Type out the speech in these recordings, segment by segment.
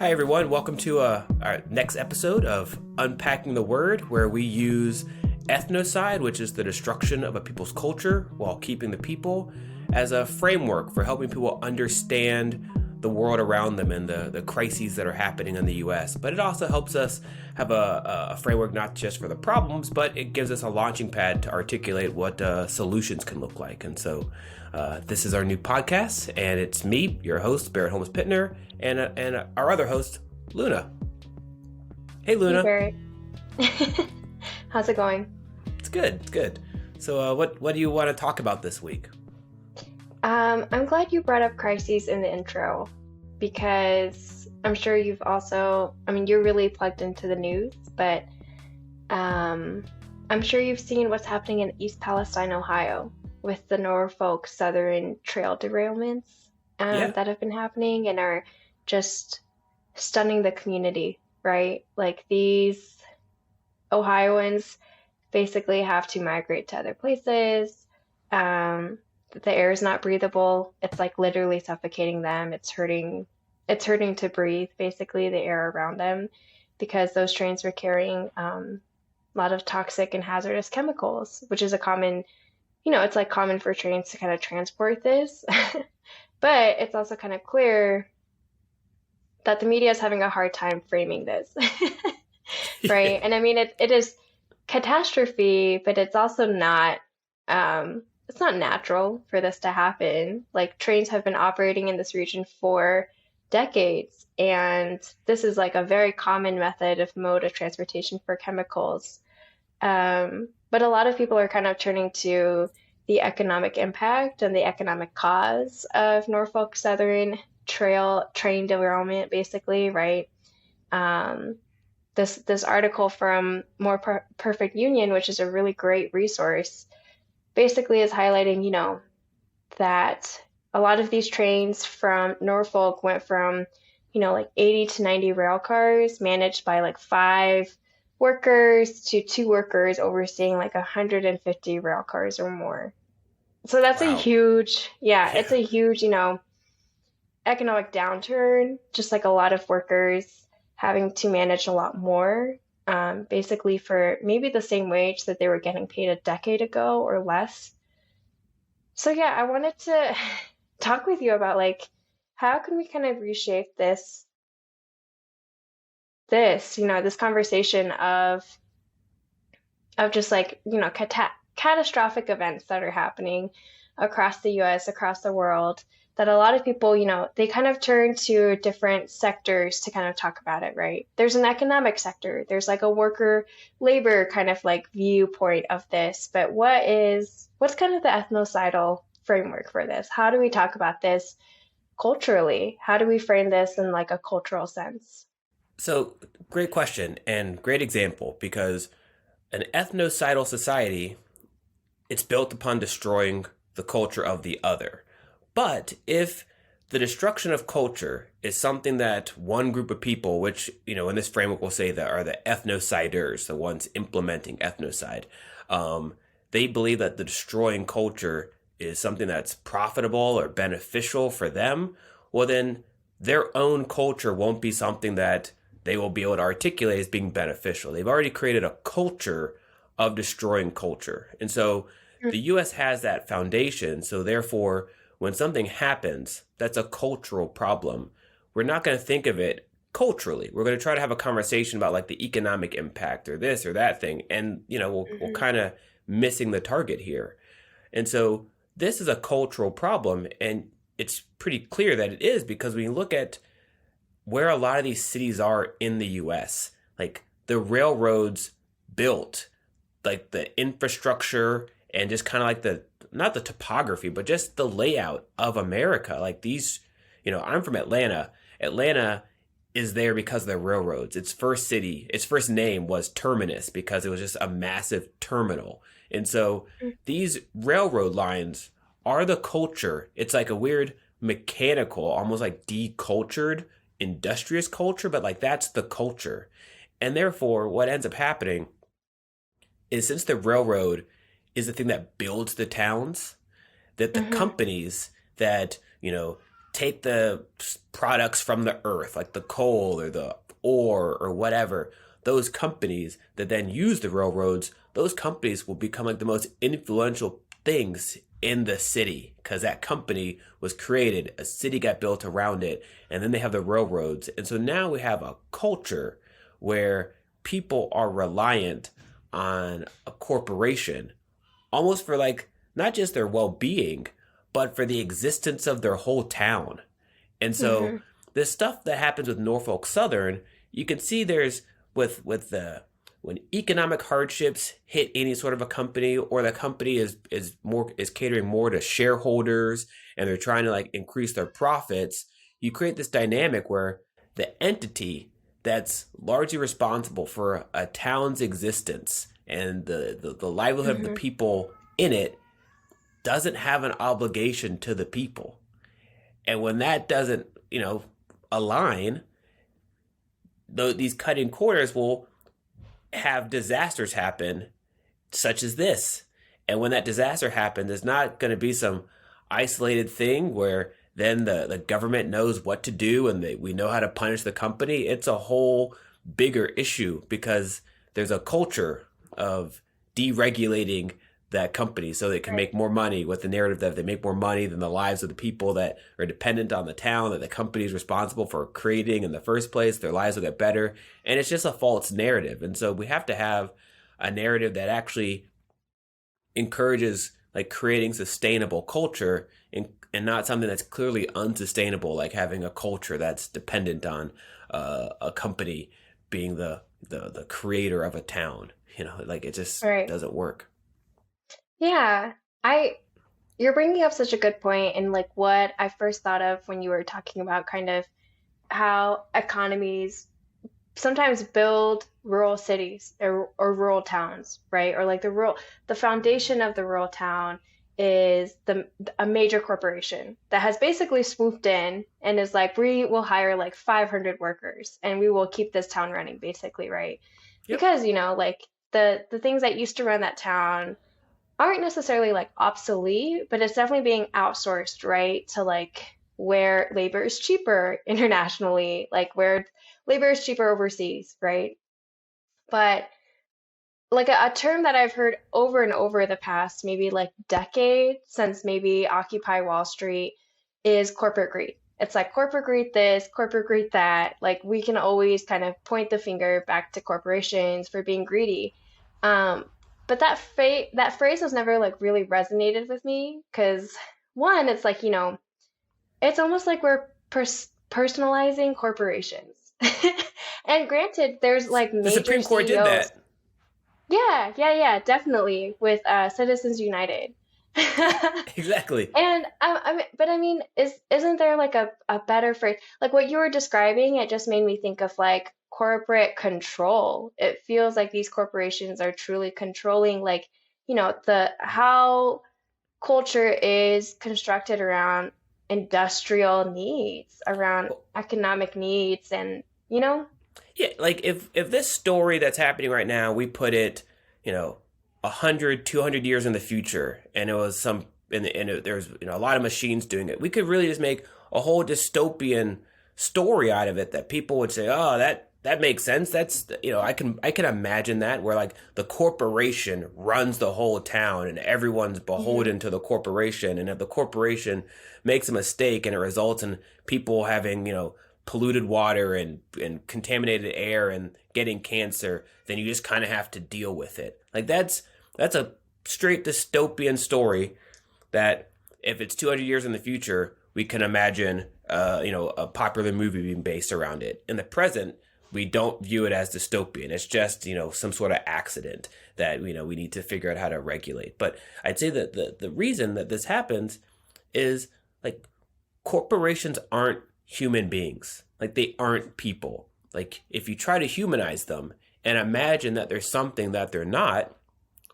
Hi, everyone. Welcome to our next episode of Unpacking the Word, where we use ethnocide, which is the destruction of a people's culture while keeping the people, as a framework for helping people understand the world around them and the crises that are happening in the U.S. But it also helps us have a framework not just for the problems, but it gives us a launching pad to articulate what solutions can look like. And so this is our new podcast, and it's me, your host, Barrett Pittner, and our other host, Luna. Hey, Luna. Hey, Barrett. How's it going? It's good. It's good. So what do you want to talk about this week? I'm glad you brought up crises in the intro because I'm sure you've also, you're really plugged into the news, but I'm sure you've seen what's happening in East Palestine, Ohio, with the Norfolk Southern trail derailments that have been happening and are just stunning the community, right? Like these Ohioans basically have to migrate to other places. The air is not breathable. It's like literally suffocating them. It's hurting to breathe, basically, the air around them, because those trains were carrying a lot of toxic and hazardous chemicals, which is a common, it's like common for trains to kind of transport this. But it's also kind of clear that the media is having a hard time framing this, right? And it is catastrophe, but it's also not, it's not natural for this to happen. Like trains have been operating in this region for decades, and this is like a very common mode of transportation for chemicals. But a lot of people are kind of turning to the economic impact and the economic cause of Norfolk Southern train derailment, basically, right? This article from Perfect Union, which is a really great resource, basically is highlighting, that a lot of these trains from Norfolk went from, like 80 to 90 rail cars managed by like 5 workers to 2 workers overseeing like 150 rail cars or more. So that's Wow. it's a huge, economic downturn, just like a lot of workers having to manage a lot more, basically for maybe the same wage that they were getting paid a decade ago or less. So yeah, I wanted to talk with you about like, how can we kind of reshape this conversation of just like, catastrophic events that are happening across the US, across the world, that a lot of people, they kind of turn to different sectors to kind of talk about it, right? There's an economic sector, there's like a worker labor kind of like viewpoint of this, but what's kind of the ethnocidal framework for this? How do we talk about this culturally? How do we frame this in like a cultural sense? So, great question and great example, because an ethnocidal society, it's built upon destroying the culture of the other. But if the destruction of culture is something that one group of people, which, in this framework we'll say that are the ethnociders, the ones implementing ethnocide, they believe that the destroying culture is something that's profitable or beneficial for them, well then their own culture won't be something that they will be able to articulate as being beneficial. They've already created a culture of destroying culture. And so the US has that foundation. So therefore, when something happens, that's a cultural problem. We're not going to think of it culturally. We're going to try to have a conversation about like the economic impact or this or that thing. And, we're kind of missing the target here. And so this is a cultural problem. And it's pretty clear that it is, because when you look at where a lot of these cities are in the US, like the railroads built, like the infrastructure and just kind of like not the topography, but just the layout of America. Like these, I'm from Atlanta. Atlanta is there because of the railroads. Its first name was Terminus because it was just a massive terminal. And so these railroad lines are the culture. It's like a weird mechanical, almost like decultured, industrious culture, but like that's the culture. And therefore, what ends up happening is, since the railroad is the thing that builds the towns, that the companies that, take the products from the earth, like the coal or the ore or whatever. Those companies that then use the railroads, those companies will become like the most influential things in the city because that company was created, a city got built around it, and then they have the railroads. And so now we have a culture where people are reliant on a corporation almost for like not just their well-being, but for the existence of their whole town. And so Mm-hmm. this stuff that happens with Norfolk Southern, you can see there's with the when economic hardships hit any sort of a company, or the company is catering more to shareholders and they're trying to like increase their profits, you create this dynamic where the entity that's largely responsible for a town's existence and the livelihood of the Mm-hmm. people in it doesn't have an obligation to the people. And when that doesn't, align, these cutting corners will have disasters happen, such as this. And when that disaster happens, it's not going to be some isolated thing where then the government knows what to do and we know how to punish the company. It's a whole bigger issue because there's a culture of deregulating that company so they can Right. make more money with the narrative that if they make more money than the lives of the people that are dependent on the town that the company is responsible for creating in the first place, their lives will get better. And it's just a false narrative. And so we have to have a narrative that actually encourages like creating sustainable culture and not something that's clearly unsustainable, like having a culture that's dependent on a company being the creator of a town. Like it just Right. doesn't work. Yeah. I You're bringing up such a good point, and like what I first thought of when you were talking about kind of how economies sometimes build rural cities or rural towns, right? Or like the foundation of the rural town is a major corporation that has basically swooped in and is like, we will hire like 500 workers and we will keep this town running, basically, right? Yep. Because, like the things that used to run that town aren't necessarily like obsolete, but it's definitely being outsourced, right? To like where labor is cheaper internationally, like where labor is cheaper overseas, right? But like a term that I've heard over and over the past maybe like decade since maybe Occupy Wall Street is corporate greed. It's like corporate greed this, corporate greed that. Like we can always kind of point the finger back to corporations for being greedy. Um, but that phrase has never like really resonated with me because one, it's like, it's almost like we're personalizing corporations. And granted, there's like The major Supreme Court did CEOs. that. Yeah, yeah, yeah, definitely with Citizens United. Exactly. And but I mean, isn't there like a better phrase? Like what you were describing, it just made me think of like corporate control. It feels like these corporations are truly controlling like, the how culture is constructed around industrial needs, around economic needs, and Yeah, like if this story that's happening right now, we put it, 100, 200 years in the future, and it was there's a lot of machines doing it. We could really just make a whole dystopian story out of it that people would say, "Oh, that makes sense." That's I can imagine that where like the corporation runs the whole town and everyone's Mhm. beholden to the corporation, and if the corporation makes a mistake and it results in people having polluted water and contaminated air and getting cancer, then you just kind of have to deal with it. Like that's a straight dystopian story that if it's 200 years in the future, we can imagine a popular movie being based around it. In the present, we don't view it as dystopian. It's just, some sort of accident that, we need to figure out how to regulate. But I'd say that the reason that this happens is like corporations aren't human beings. Like they aren't people. Like if you try to humanize them and imagine that there's something that they're not,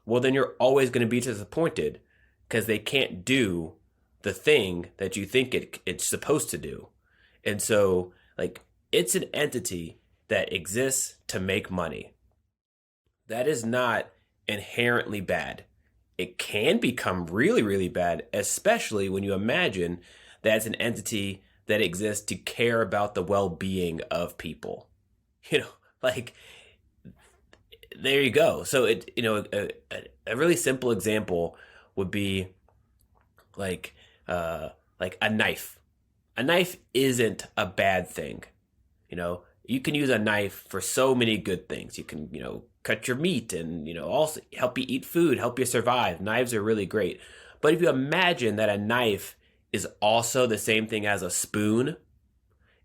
well, then you're always going to be disappointed because they can't do the thing that you think it's supposed to do. And so, like, it's an entity that exists to make money. That is not inherently bad. It can become really, really bad, especially when you imagine that it's an entity that exist to care about the well-being of people. You know, like, there you go. So a really simple example would be like a knife. A knife isn't a bad thing. You know, you can use a knife for so many good things. You can, cut your meat and, also help you eat food, help you survive. Knives are really great. But if you imagine that a knife is also the same thing as a spoon,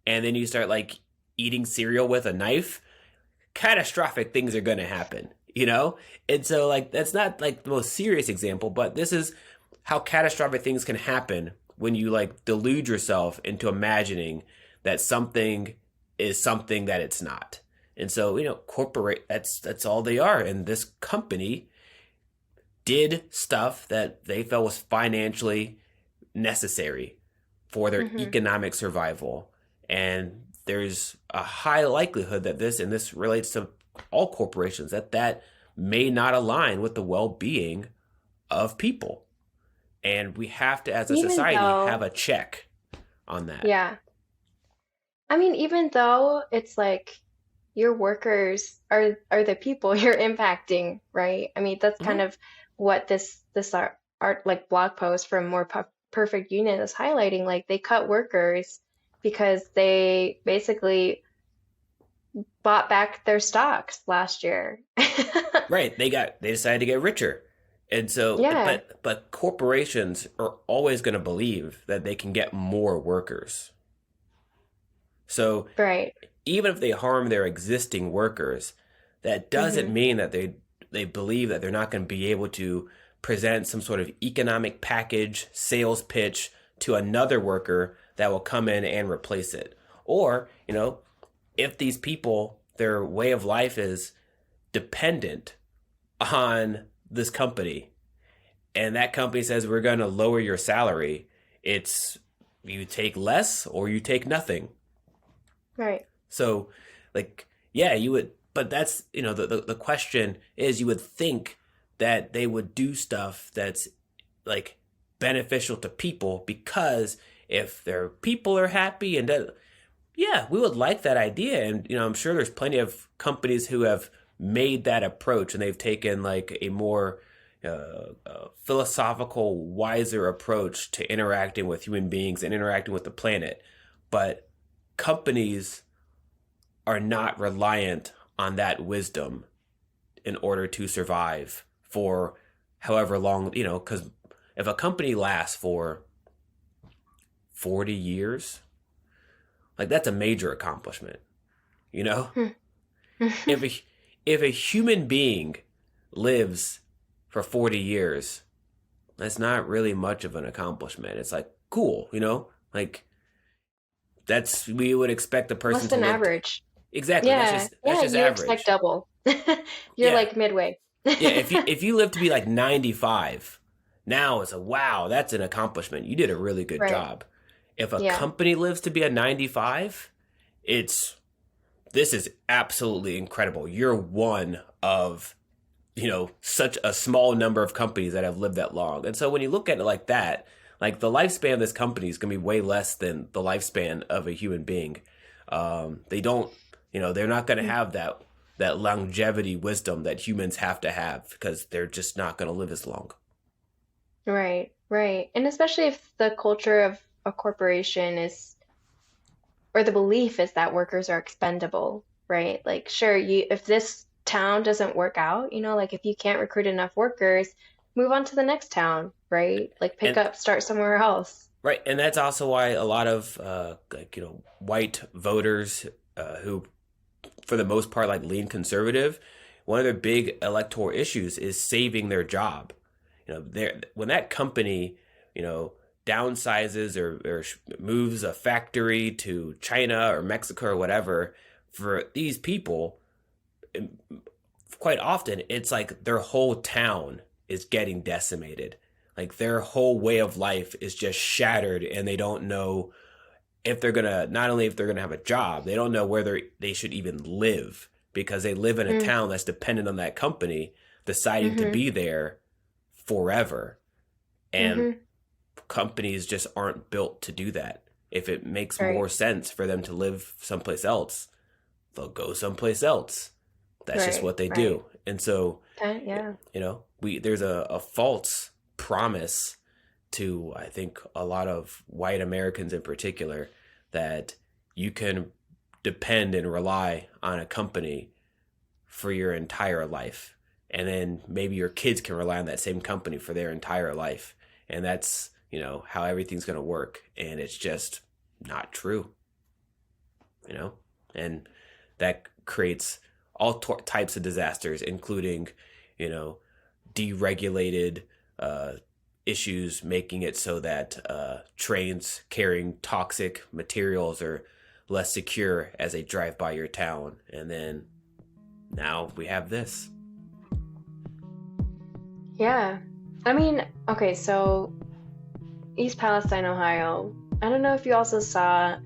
and then you start like eating cereal with a knife, catastrophic things are going to happen, And so like, that's not like the most serious example, but this is how catastrophic things can happen when you like delude yourself into imagining that something is something that it's not. And so, that's all they are. And this company did stuff that they felt was financially necessary for their economic survival. And there's a high likelihood that this relates to all corporations, that may not align with the well-being of people. And we have to, as a society, have a check on that. Yeah. I mean, even though it's like your workers are the people you're impacting, right? I mean, that's kind of what this art like blog post from More Perfect Union is highlighting. Like, they cut workers because they basically bought back their stocks last year. Right. They decided to get richer. And so, Yeah. but corporations are always going to believe that they can get more workers. So Right. even if they harm their existing workers, that doesn't mean that they believe that they're not going to be able to present some sort of economic package, sales pitch to another worker that will come in and replace it. Or, if these people, their way of life is dependent on this company, and that company says, we're going to lower your salary, it's you take less or you take nothing. Right. So, like, yeah, you would, but that's, the question is, you would think that they would do stuff that's like beneficial to people, because if their people are happy and yeah, we would like that idea. And, I'm sure there's plenty of companies who have made that approach, and they've taken like a more philosophical, wiser approach to interacting with human beings and interacting with the planet. But companies are not reliant on that wisdom in order to survive for however long, because if a company lasts for 40 years, like, that's a major accomplishment, if a human being lives for 40 years, that's not really much of an accomplishment. It's like, cool, like, we would expect a person Less than to live average. exactly. Yeah. That's just You average. expect double. You're like midway. Yeah, if you live to be like 95, now it's wow, that's an accomplishment. You did a really good job. If a company lives to be a 95, this is absolutely incredible. You're one of, such a small number of companies that have lived that long. And so when you look at it like that, like, the lifespan of this company is going to be way less than the lifespan of a human being. They don't, they're not going to have that longevity wisdom that humans have to have, because they're just not going to live as long. Right, right. And especially if the culture of a corporation or the belief is that workers are expendable, right? Like, sure, if this town doesn't work out, like, if you can't recruit enough workers, move on to the next town, right? Like, start somewhere else. Right. And that's also why a lot of, white voters who, for the most part, like, lean conservative, one of their big electoral issues is saving their job. When that company, downsizes or moves a factory to China or Mexico or whatever, for these people, quite often it's like their whole town is getting decimated. Like, their whole way of life is just shattered, and they don't know if they're gonna, not only if they're gonna have a job, they don't know where they should even live, because they live in a town that's dependent on that company deciding to be there forever. And companies just aren't built to do that. If it makes Right. more sense for them to live someplace else, they'll go someplace else. That's just Right. what they Right. do. And so, Yeah. there's a false promise to, I think, a lot of white Americans in particular, that you can depend and rely on a company for your entire life. And then maybe your kids can rely on that same company for their entire life. And that's, how everything's going to work. And it's just not true, and that creates all types of disasters, including, deregulated issues, making it so that trains carrying toxic materials are less secure as they drive by your town. And then now we have this. Yeah. I mean, okay, so East Palestine, Ohio. I don't know if you also saw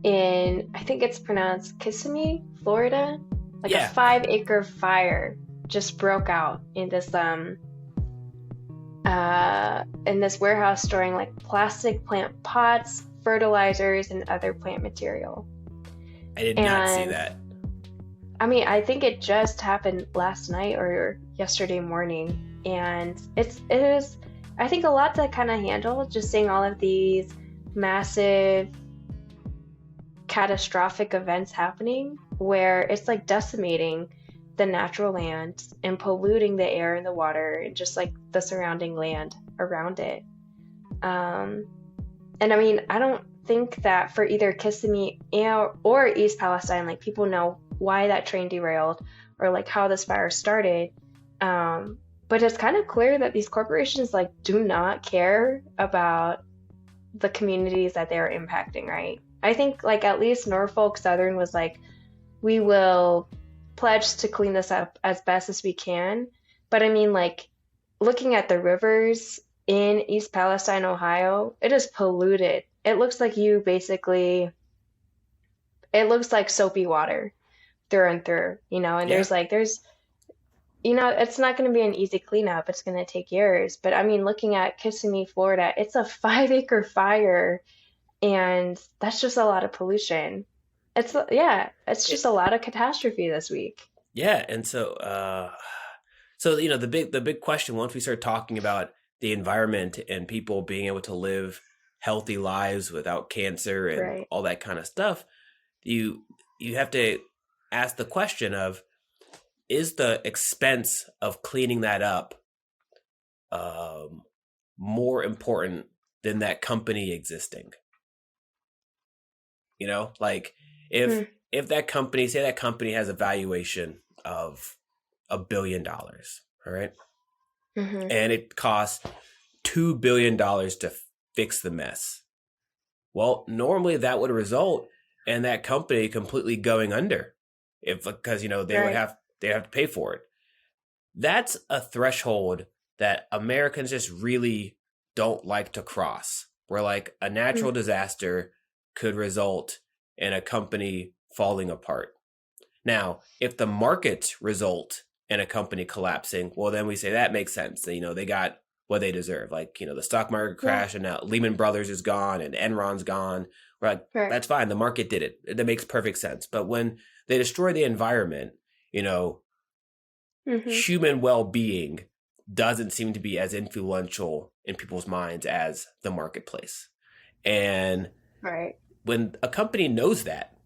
I think it's pronounced Kissimmee, Florida, like a Yeah. 5-acre fire just broke out in this warehouse storing like plastic plant pots, fertilizers, and other plant material. I did not see And that. I mean, I think it just happened last night or yesterday morning, and it is, I think, a lot to kind of handle, just seeing all of these massive catastrophic events happening where it's like decimating the natural land and polluting the air and the water and just like the surrounding land around it. And I mean, I don't think that for either Kissimmee or East Palestine, like people know why that train derailed or like how this fire started. But it's kind of clear that these corporations like do not care about the communities that they're impacting, right? I think like at least Norfolk Southern was like, we will pledge to clean this up as best as we can. But I mean, like looking at the rivers in East Palestine, Ohio, it is polluted. It looks like it looks like soapy water through and through, and Yeah. it's not going to be an easy cleanup. It's going to take years. But I mean, looking at Kissimmee, Florida, it's a 5-acre fire, and that's just a lot of pollution. It's just a lot of catastrophe this week. Yeah. And so the big question, once we start talking about the environment and people being able to live healthy lives without cancer and Right. all that kind of stuff, you have to ask the question of, is the expense of cleaning that up more important than that company existing? Like Hmm. if that company, say that company has a valuation of $1 billion, all right, Hmm. and it costs $2 billion to fix the mess. Well, normally that would result in that company completely going under, because Right. they have to pay for it. That's a threshold that Americans just really don't like to cross, where like a natural Mm. disaster could result in a company falling apart. Now, if the markets result in a company collapsing, well, then we say that makes sense. They got what they deserve. Like, the stock market Yeah. crash and now Lehman Brothers is gone and Enron's gone. We're like, Right. that's fine. The market did it. That makes perfect sense. But when they destroy the environment, Hmm. human well-being doesn't seem to be as influential in people's minds as the marketplace. And Right. when a company knows that,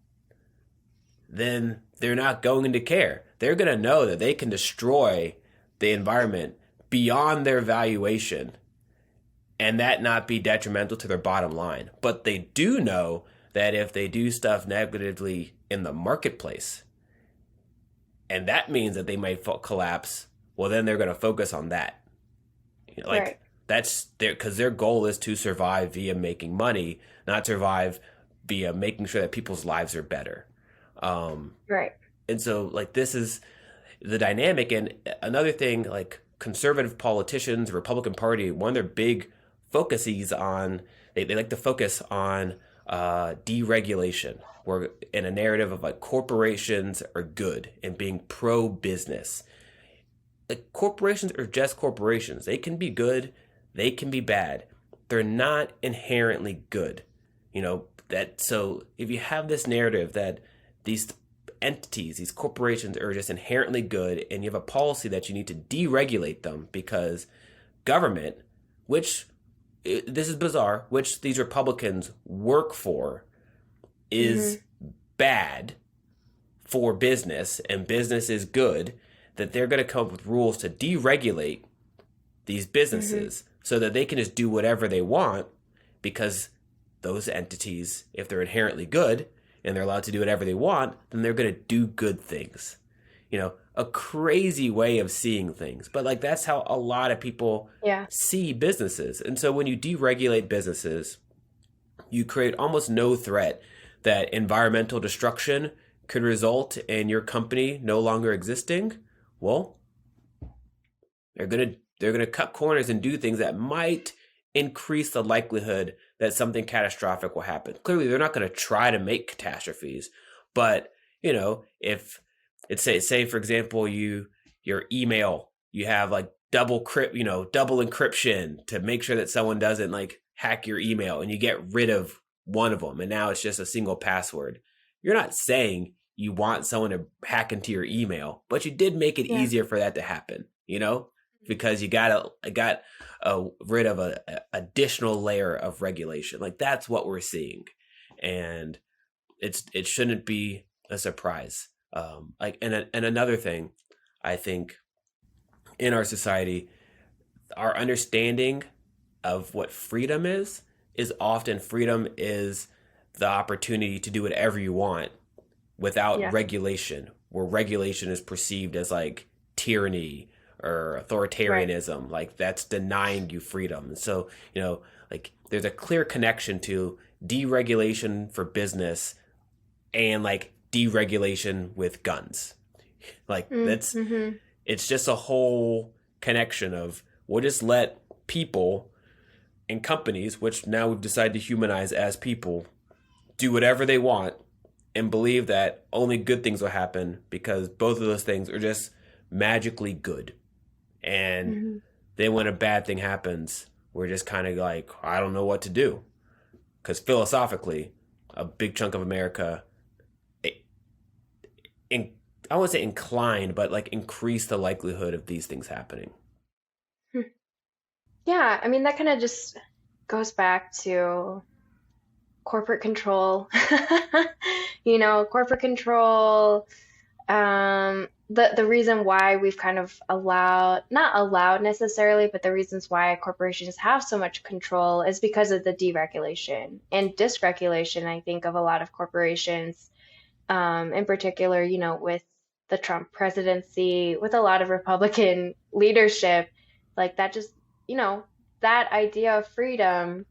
then they're not going to care. They're going to know that they can destroy the environment beyond their valuation and that not be detrimental to their bottom line. But they do know that if they do stuff negatively in the marketplace, and that means that they might collapse, well, then they're going to focus on that. Right. That's because their goal is to survive via making money, not survive via making sure that people's lives are better. Right. And so, like, this is the dynamic. And another thing, like, conservative politicians, Republican Party, one of their big focuses on, they like to focus on deregulation, where in a narrative of like corporations are good and being pro business. Like, corporations are just corporations. They can be good, they can be bad. They're not inherently good. That so if you have this narrative that these entities, these corporations are just inherently good, and you have a policy that you need to deregulate them because government, which this is bizarre, which these Republicans work for, is bad for business and business is good, that they're going to come up with rules to deregulate these businesses so that they can just do whatever they want because those entities, if they're inherently good and they're allowed to do whatever they want, then they're going to do good things. A crazy way of seeing things. But like that's how a lot of people see businesses. And so when you deregulate businesses, you create almost no threat that environmental destruction could result in your company no longer existing. Well, they're going to cut corners and do things that might increase the likelihood that something catastrophic will happen. Clearly, they're not going to try to make catastrophes, but if it's say for example, your email, you have like double encryption to make sure that someone doesn't like hack your email, and you get rid of one of them, and now it's just a single password. You're not saying you want someone to hack into your email, but you did make it easier for that to happen, because you got rid of a additional layer of regulation. Like that's what we're seeing, and it shouldn't be a surprise. And another thing, I think, in our society, our understanding of what freedom is often freedom is the opportunity to do whatever you want without regulation, where regulation is perceived as like tyranny or authoritarianism. Right. Like that's denying you freedom. So, like there's a clear connection to deregulation for business and like deregulation with guns. Like it's just a whole connection of we'll just let people and companies, which now we've decided to humanize as people, do whatever they want and believe that only good things will happen because both of those things are just magically good. And then when a bad thing happens, we're just kind of like, I don't know what to do. Because philosophically, a big chunk of America, I won't say inclined, but like increase the likelihood of these things happening. Yeah, I mean, that kind of just goes back to corporate control. Corporate control, the reason why we've kind of not allowed necessarily, but the reasons why corporations have so much control is because of the deregulation and dysregulation, I think, of a lot of corporations, in particular, with the Trump presidency, with a lot of Republican leadership, like that just, that idea of freedom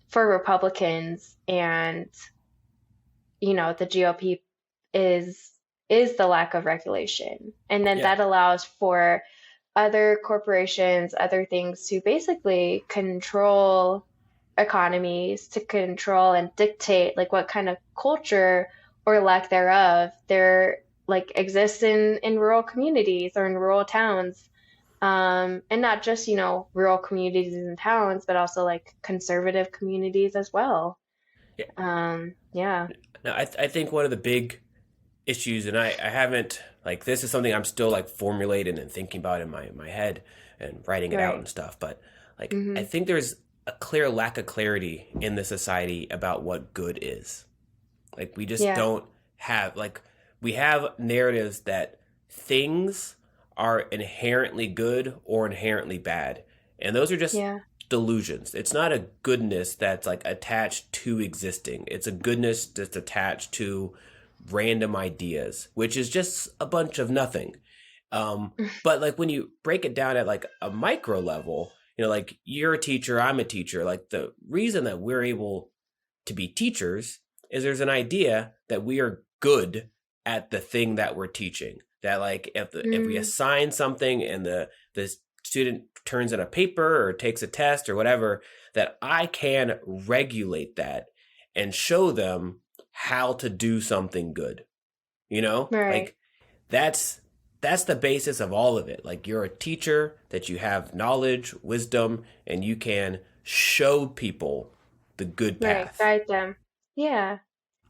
for Republicans and, the GOP is the lack of regulation. And then that allows for other corporations, other things to basically control economies, to control and dictate like what kind of culture or lack thereof there like exists in rural communities or in rural towns. And not just, rural communities and towns, but also like conservative communities as well. Now, I think one of the big issues, and I haven't, like, this is something I'm still like formulating and thinking about in my head and writing it out and stuff. But like, I think there's a clear lack of clarity in the society about what good is. Like, we just don't have, like, we have narratives that things are inherently good or inherently bad. And those are just delusions. It's not a goodness that's like attached to existing. It's a goodness that's attached to random ideas, which is just a bunch of nothing. But like when you break it down at like a micro level, like you're a teacher, I'm a teacher. Like the reason that we're able to be teachers is there's an idea that we are good at the thing that we're teaching. That like if we assign something and the student turns in a paper or takes a test or whatever, that I can regulate that and show them how to do something good. Like that's the basis of all of it. Like you're a teacher, that you have knowledge, wisdom, and you can show people the good path. Right, guide them. Yeah.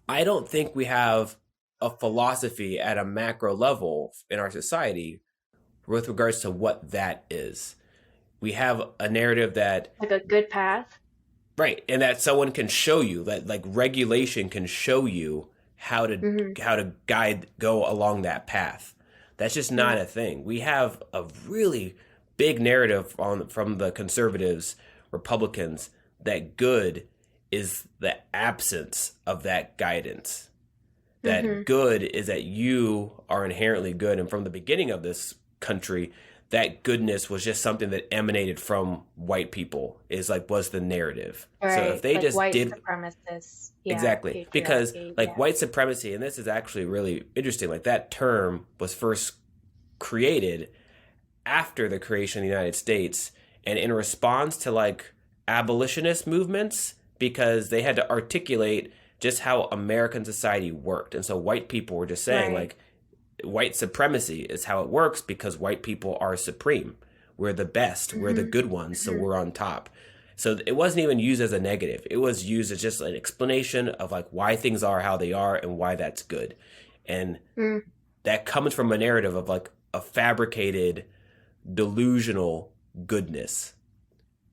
I don't think we have a philosophy at a macro level in our society with regards to what that is. We have a narrative that, Like a good path. right, and that someone can show you, that like regulation can show you how to Mm-hmm. guide go along that path. That's just not Yeah. a thing. We have a really big narrative on from the conservatives, Republicans, that good is the absence of that guidance. Mm-hmm. That good is that you are inherently good, and from the beginning of this country, that goodness was just something that emanated from white people, is like was the narrative. So if Right. they Like just white did supremacists. Yeah. exactly, because Patriarchy. like Yeah. white supremacy, and this is actually really interesting, like that term was first created after the creation of the United States and in response to like abolitionist movements, because they had to articulate just how American society worked. And so white people were just saying Right. like white supremacy is how it works because white people are supreme. We're the best, we're the Mm-hmm. good ones, so Mm-hmm. we're on top. So it wasn't even used as a negative. It was used as just an explanation of like why things are how they are and why that's good. And Mm. that comes from a narrative of like a fabricated delusional goodness.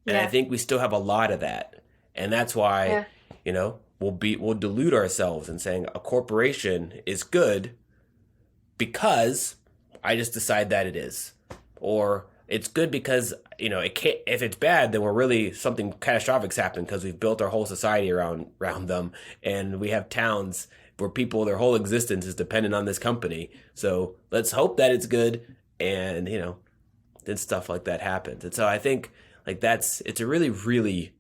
And I Yeah. think we still have a lot of that. And that's why, Yeah. we'll delude ourselves in saying a corporation is good because I just decide that it is. Or it's good because, it can't, if it's bad, then we're really something catastrophic's happened because we've built our whole society around them, and we have towns where people, their whole existence is dependent on this company. So let's hope that it's good, and then stuff like that happens. And so I think like it's a really, really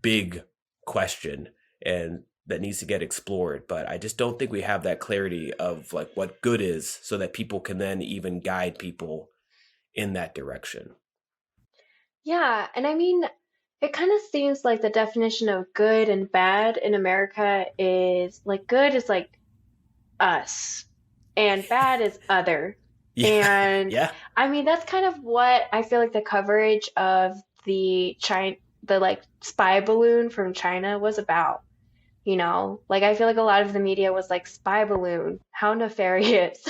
big question, and that needs to get explored. But I just don't think we have that clarity of like what good is, so that people can then even guide people in that direction. Yeah. And I mean, it kind of seems like the definition of good and bad in America is like good is like us and bad is other. Yeah, And yeah, I mean, that's kind of what I feel like the coverage of the like spy balloon from China was about. Like I feel like a lot of the media was like spy balloon, how nefarious,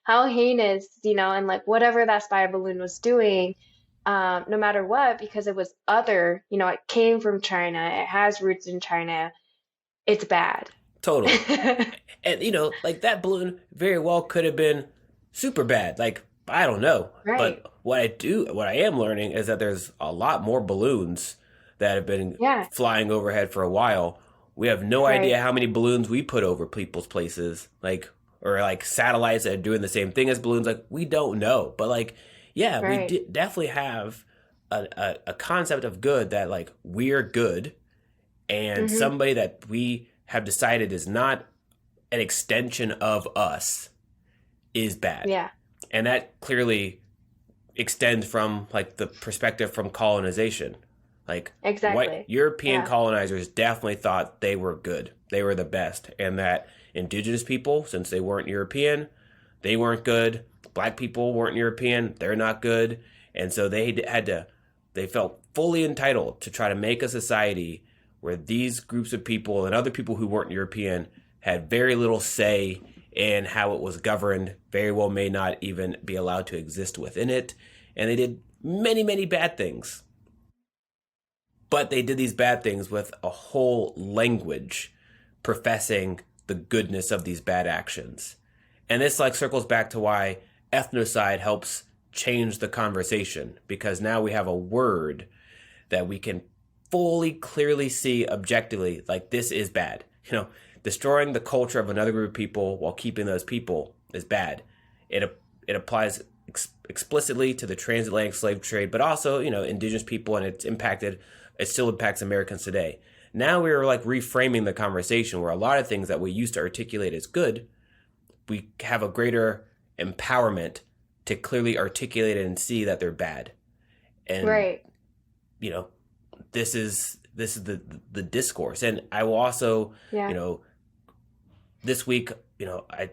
how heinous, and like whatever that spy balloon was doing, no matter what, because it was other, it came from China, it has roots in China, it's bad. totally. And like that balloon very well could have been super bad. Like I don't know, Right. but what I am learning is that there's a lot more balloons that have been Yeah. flying overhead for a while. We have no idea Right. how many balloons we put over people's places, like, or like satellites that are doing the same thing as balloons. Like we don't know, but like yeah, we Right. definitely have a concept of good, that like we're good, and Hmm. somebody that we have decided is not an extension of us is bad. Yeah. And that clearly extends from like the perspective from colonization. Like white Exactly. European Yeah. colonizers definitely thought they were good. They were the best. And that indigenous people, since they weren't European, they weren't good. Black people weren't European, they're not good. And so they felt fully entitled to try to make a society where these groups of people and other people who weren't European had very little say in how it was governed, very well may not even be allowed to exist within it. And they did many, many bad things. But they did these bad things with a whole language professing the goodness of these bad actions. And this like circles back to why ethnocide helps change the conversation, because now we have a word that we can fully clearly see objectively, like this is bad. Destroying the culture of another group of people while keeping those people is bad. It applies explicitly to the transatlantic slave trade, but also indigenous people, and it still impacts Americans today. Now we're like reframing the conversation, where a lot of things that we used to articulate as good, we have a greater empowerment to clearly articulate it and see that they're bad. And Right. you know this is the discourse. And I will also, Yeah. this week,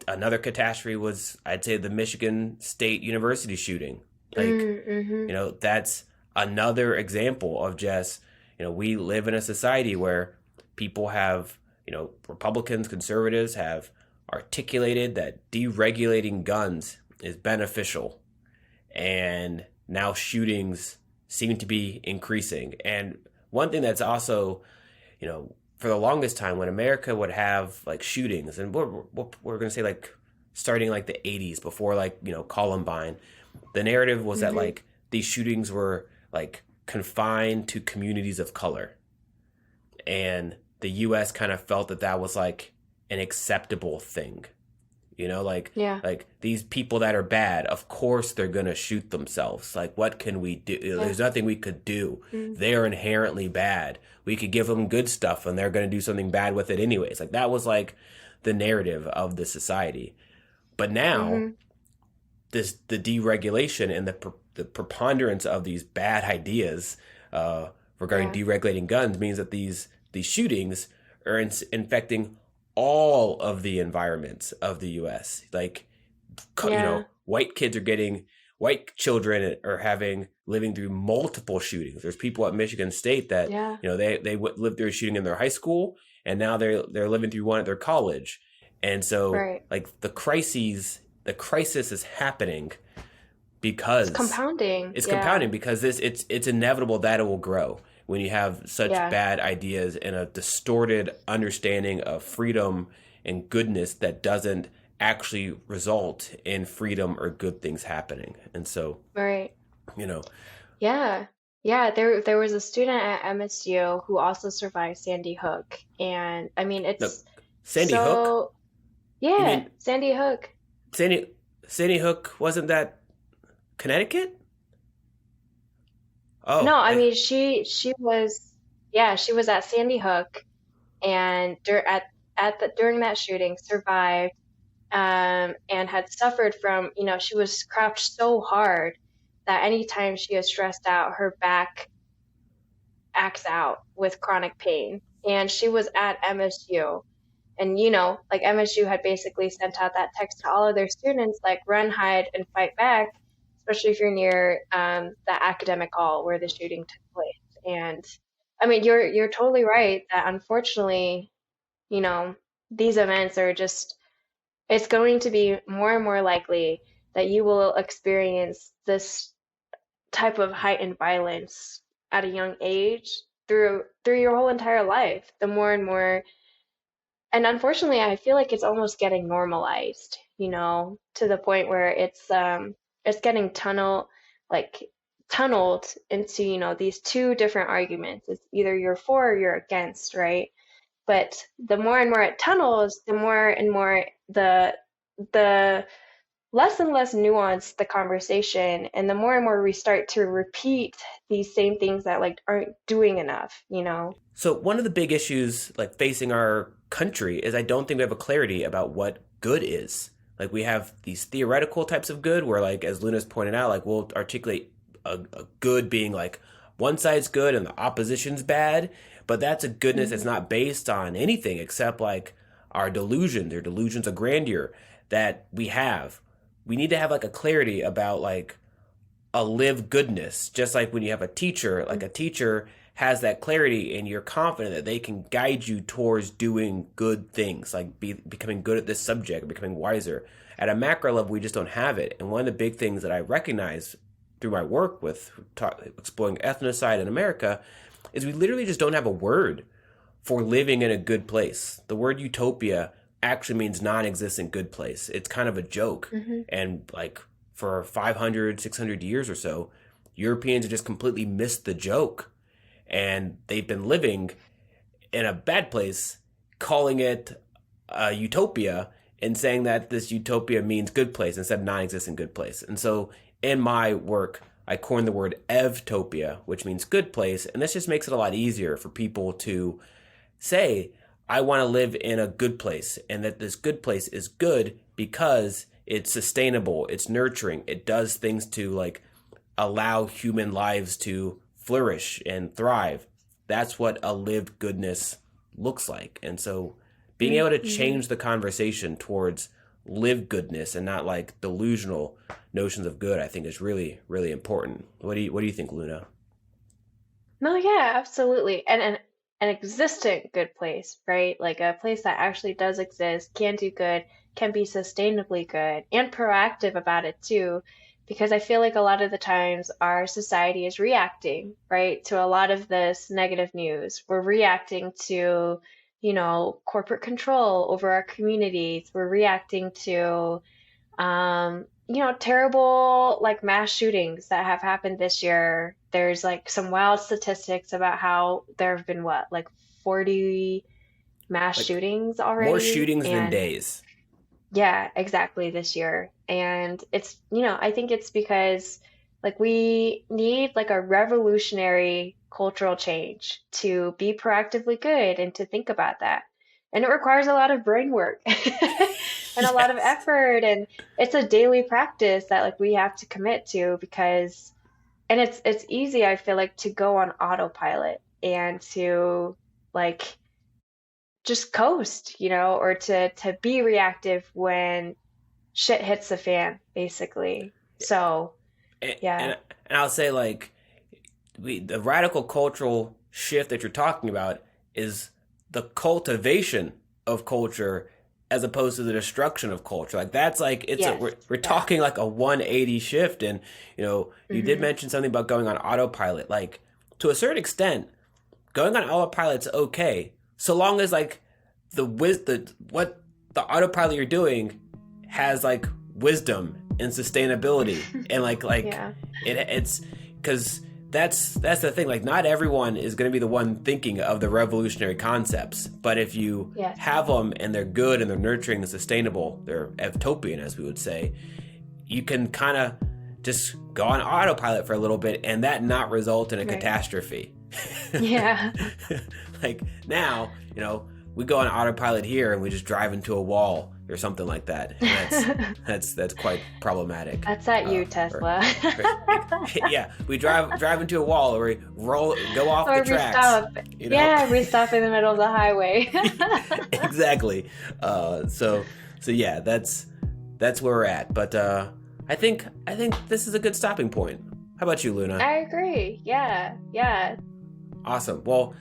another catastrophe was, I'd say, the Michigan State University shooting. Like, Mm-hmm. that's another example of just, we live in a society where people have Republicans, conservatives have articulated that deregulating guns is beneficial, and now shootings seem to be increasing. And one thing that's also, for the longest time when America would have like shootings, and we're going to say like starting like the 80s before like, Columbine, the narrative was that like these shootings were like confined to communities of color. And the US kind of felt that that was like an acceptable thing. Like these people that are bad, of course they're going to shoot themselves. Like, what can we do? There's nothing we could do. They're inherently bad. We could give them good stuff and they're going to do something bad with it anyways. Like, that was like the narrative of the society. But now the deregulation and the preponderance of these bad ideas regarding deregulating guns means that these shootings are infecting all of the environments of the U.S. Like, white children are living through multiple shootings. There's people at Michigan State that, they lived through a shooting in their high school, and now they're living through one at their college. And so like the crisis is happening because it's compounding. It's compounding because it's inevitable that it will grow when you have such bad ideas and a distorted understanding of freedom and goodness that doesn't actually result in freedom or good things happening. And so, there was a student at MSU who also survived Sandy Hook, and I mean Sandy Hook. Yeah, Sandy Hook. Sandy Hook, wasn't that Connecticut? Oh no, I mean she was at Sandy Hook, and during that shooting survived, and had suffered from, she was crouched so hard that anytime she is stressed out, her back acts out with chronic pain. And she was at MSU, and like MSU had basically sent out that text to all of their students, like, run, hide, and fight back, especially if you're near the academic hall where the shooting took place. And I mean, you're totally right that unfortunately, these events are just, it's going to be more and more likely that you will experience this type of heightened violence at a young age through your whole entire life. The more and more, and unfortunately, I feel like it's almost getting normalized, to the point where it's getting tunneled into, these two different arguments. It's either you're for or you're against, right? But the more and more it tunnels, the more and more the less and less nuanced the conversation, and the more and more we start to repeat these same things that like aren't doing enough. So one of the big issues like facing our country is I don't think we have a clarity about what good is. Like, we have these theoretical types of good where, like, as Luna's pointed out, like, we'll articulate a good being like one side's good and the opposition's bad, but that's a goodness that's not based on anything except like our delusions or delusions of grandeur that we have. We need to have like a clarity about like a lived goodness, just like when you have a teacher, like a teacher has that clarity and you're confident that they can guide you towards doing good things, like becoming good at this subject, becoming wiser. At a macro level, we just don't have it. And one of the big things that I recognize through my work with exploring ethnocide in America is we literally just don't have a word for living in a good place. The word utopia actually means non-existent good place. It's kind of a joke. And like for 500, 600 years or so, Europeans have just completely missed the joke. And they've been living in a bad place, calling it a utopia and saying that this utopia means good place instead of non-existent good place. And so in my work, I coined the word ev-topia, which means good place. And this just makes it a lot easier for people to say, I want to live in a good place, and that this good place is good because it's sustainable, it's nurturing, it does things to like allow human lives to flourish and thrive. That's what a lived goodness looks like. And so being able to change the conversation towards lived goodness and not like delusional notions of good, I think is really, really important. What do you think, Luna? No, yeah, absolutely. And an existent good place, right? Like a place that actually does exist, can do good, can be sustainably good, and proactive about it too. Because I feel like a lot of the times our society is reacting, right, to a lot of this negative news. We're reacting to, corporate control over our communities. We're reacting to terrible like mass shootings that have happened this year. There's like some wild statistics about how there have been what, like 40 mass Like shootings more already. shootings than And days. yeah, exactly this year. And it's, I think it's because like we need like a revolutionary cultural change to be proactively good and to think about that. And it requires a lot of brain work and a lot of Yes. effort. And it's a daily practice that like we have to commit to because, and it's easy, I feel like, to go on autopilot and to like just coast, or to be reactive when shit hits the fan, basically. So, And, yeah. and, and I'll say, like, the radical cultural shift that you're talking about is the cultivation of culture as opposed to the destruction of culture. Like that's like Yes. we're Yeah. talking like a 180 shift. And you did Hmm. mention something about going on autopilot. Like to a certain extent, going on autopilot's okay, so long as like what the autopilot you're doing has like wisdom and sustainability and like Yeah. it's because that's the thing. Like not everyone is going to be the one thinking of the revolutionary concepts, but if you Yes. have them and they're good and they're nurturing and sustainable, they're ev-topian, as we would say, you can kind of just go on autopilot for a little bit and that not result in a Right. catastrophe. Yeah. Like now, we go on autopilot here and we just drive into a wall or something like that. And that's quite problematic. That's at you, Or, Tesla. yeah, we drive into a wall or we go off the Or we tracks. stop. You know, Yeah, we stop in the middle of the highway. exactly. So yeah, that's where we're at. But I think this is a good stopping point. How about you, Luna? I agree. Yeah. Yeah. Awesome. Well,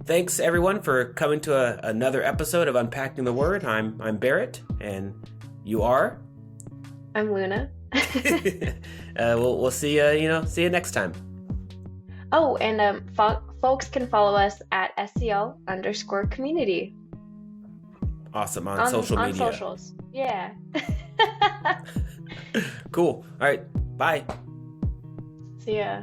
thanks everyone for coming to another episode of Unpacking the Word. I'm Barrett, and you are. I'm Luna. We'll see you next time. Oh, and folks can follow us at SCL_community Awesome on social on media. socials. Yeah. Cool. All right. Bye. See ya.